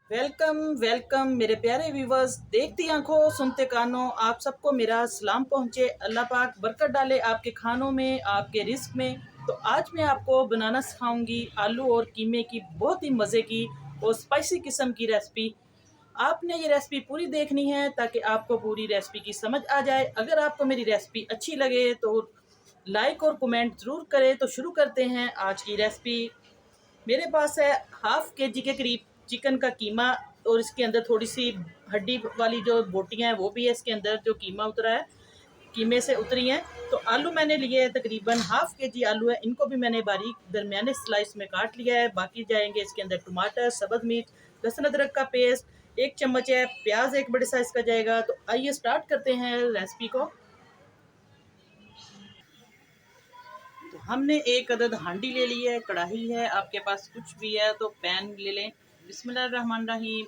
Welcome welcome मेरे प्यारे viewers. देखती आंखों सुनते कानों, आप सबको मेरा सलाम पहुंचे। अल्लाह पाक बरकत डाले आपके खानों में, आपके रिस्क में। तो आज मैं आपको बनाना सिखाऊंगी आलू और कीमे की बहुत ही मज़े की और स्पाइसी किस्म की रेसिपी। आपने ये रेसिपी पूरी देखनी है ताकि आपको पूरी रेसिपी की समझ आ जाए। अगर आपको मेरी रेसिपी अच्छी लगे तो लाइक और कमेंट ज़रूर करें। तो शुरू करते हैं आज की रेसिपी। मेरे पास है हाफ के जी के करीब चिकन का कीमा, और इसके अंदर थोड़ी सी हड्डी वाली जो बोटियां हैं वो भी है, इसके अंदर जो कीमा उतरा है कीमे से उतरी हैं। तो आलू मैंने लिए हैं, तकरीबन हाफ के जी आलू है, इनको भी मैंने बारीक दरमियाने स्लाइस में काट लिया है। बाकी जाएंगे इसके अंदर टमाटर, सब्ज़ मिर्च, लहसुन अदरक का पेस्ट, 1 चम्मच है, प्याज एक बड़े साइज़ का जाएगा। तो आइए स्टार्ट करते हैं रेसिपी को। तो हमने एक अदद हांडी ले ली है, कढ़ाई है, आपके पास कुछ भी है तो पैन ले लें। बिस्मिल्लाहिर्रहमानिर्रहीम।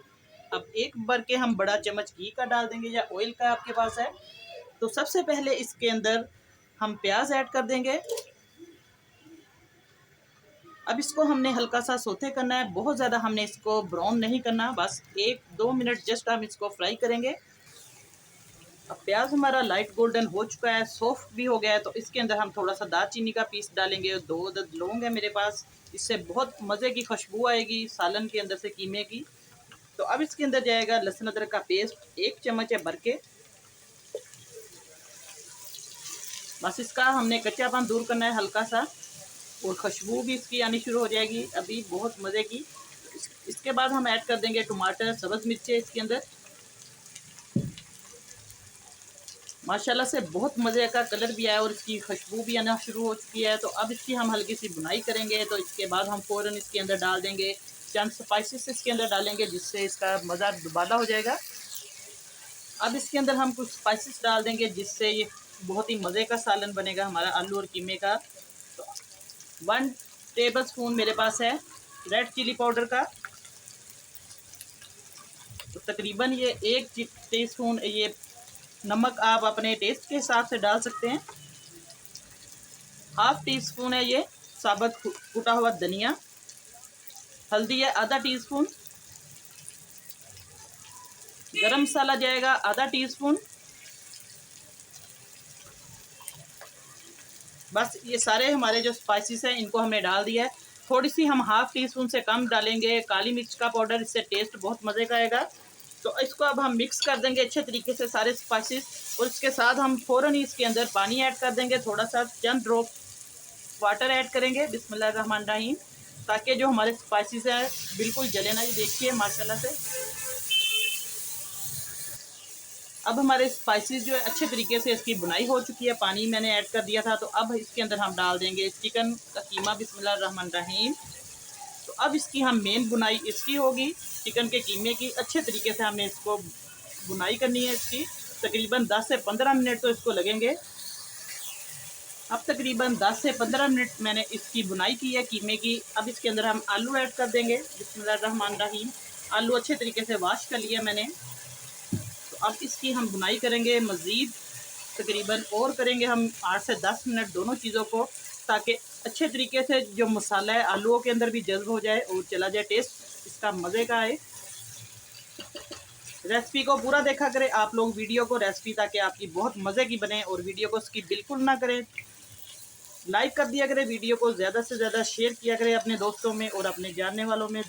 अब एक भर के हम बड़ा चम्मच घी का डाल देंगे या ऑयल का आपके पास है। तो सबसे पहले इसके अंदर हम प्याज ऐड कर देंगे। अब इसको हमने हल्का सा सोते करना है, बहुत ज़्यादा हमने इसको ब्राउन नहीं करना, बस 1-2 मिनट जस्ट हम इसको फ्राई करेंगे। अब प्याज हमारा लाइट गोल्डन हो चुका है, सॉफ्ट भी हो गया है। तो इसके अंदर हम थोड़ा सा दालचीनी का पीस डालेंगे, 2 अदद लौंग है मेरे पास, इससे बहुत मज़े की खुशबू आएगी सालन के अंदर से कीमे की। तो अब इसके अंदर जाएगा लहसुन अदरक का पेस्ट, 1 चम्मच है भर के। बस इसका हमने कच्चापन दूर करना है हल्का सा, और खुशबू भी इसकी आनी शुरू हो जाएगी अभी बहुत मज़े की। इसके बाद हम ऐड कर देंगे टमाटर, सब्ज़ मिर्चें इसके अंदर। माशाल्लाह से बहुत मज़े का कलर भी आया और इसकी खुशबू भी आना शुरू हो चुकी है। तो अब इसकी हम हल्की सी बुनाई करेंगे। तो इसके बाद हम फ़ौरन इसके अंदर डाल देंगे चंद स्पाइसेस, इसके अंदर डालेंगे जिससे इसका मज़ा दुबाला हो जाएगा। अब इसके अंदर हम कुछ स्पाइसेस डाल देंगे जिससे ये बहुत ही मज़े का सालन बनेगा हमारा आलू और कीमे का। तो 1 टेबल स्पून मेरे पास है रेड चिली पाउडर का। तो तकरीबन ये 1 टीस्पून ये नमक आप अपने टेस्ट के हिसाब से डाल सकते हैं। हाफ टी स्पून है ये साबुत कुटा हुआ धनिया। हल्दी है आधा टीस्पून। गरम मसाला जाएगा आधा टीस्पून। बस ये सारे हमारे जो स्पाइसेस हैं इनको हमने डाल दिया है। थोड़ी सी हम हाफ टी स्पून से कम डालेंगे काली मिर्च का पाउडर, इससे टेस्ट बहुत मज़े का आएगा। तो इसको अब हम मिक्स कर देंगे अच्छे तरीके से सारे स्पाइसेस, और इसके साथ हम फ़ौरन ही इसके अंदर पानी ऐड कर देंगे, थोड़ा सा चंद ड्रॉप वाटर ऐड करेंगे बिस्मिल्लाहिर्रहमानिर्रहीम, ताकि जो हमारे स्पाइसेस हैं बिल्कुल जले ना। ये देखिए माशाल्लाह से अब हमारे स्पाइसेस जो है अच्छे तरीके से इसकी बुनाई हो चुकी है। पानी मैंने ऐड कर दिया था। तो अब इसके अंदर हम डाल देंगे चिकन का कीमा बिस्मिल्लाहिर्रहमानिर्रहीम। तो अब इसकी हम मेन बुनाई इसकी होगी, चिकन के कीमे की। अच्छे तरीके से हमने इसको बुनाई करनी है इसकी, तकरीबन 10 से 15 मिनट तो इसको लगेंगे। अब तकरीबन 10 से 15 मिनट मैंने इसकी बुनाई की है कीमे की। अब इसके अंदर हम आलू ऐड कर देंगे बिस्मिल्लाहिर्रहमानिर्रहीम। आलू अच्छे तरीके से वॉश कर लिया मैंने। तो अब इसकी हम बुनाई करेंगे मज़ीद, तकरीबन और करेंगे हम 8 से 10 मिनट दोनों चीज़ों को, ताकि अच्छे तरीके से जो मसाला है आलूओं के अंदर भी जज्ब हो जाए और चला जाए, टेस्ट इसका मज़े का आए। रेसिपी को पूरा देखा करें आप लोग वीडियो को रेसिपी, ताकि आपकी बहुत मज़े की बने। और वीडियो को स्किप बिल्कुल ना करें, लाइक कर दिया करें, वीडियो को ज़्यादा से ज़्यादा शेयर किया करें अपने दोस्तों में और अपने जानने वालों में।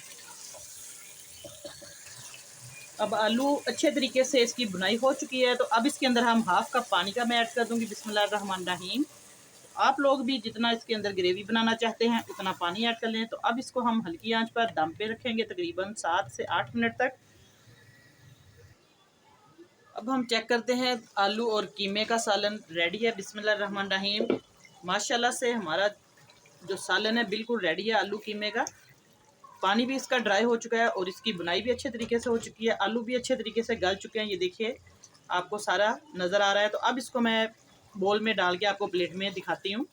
अब आलू अच्छे तरीके से इसकी बुनाई हो चुकी है। तो अब इसके अंदर हम हाफ कप पानी का मैं ऐड कर दूंगी बिस्मिल्लाहिर्रहमानिर्रहीम। आप लोग भी जितना इसके अंदर ग्रेवी बनाना चाहते हैं उतना पानी ऐड कर लें। तो अब इसको हम हल्की आंच पर दम पे रखेंगे तकरीबन 7 से 8 मिनट तक। अब हम चेक करते हैं आलू और कीमे का सालन रेडी है बिस्मिल्लाहिर्रहमानिर्रहीम। माशाल्लाह से हमारा जो सालन है बिल्कुल रेडी है आलू कीमे का। पानी भी इसका ड्राई हो चुका है और इसकी बुनाई भी अच्छे तरीके से हो चुकी है। आलू भी अच्छे तरीके से गल चुके हैं, ये देखिए आपको सारा नज़र आ रहा है। तो अब इसको मैं बोल में डाल के आपको प्लेट में दिखाती हूँ।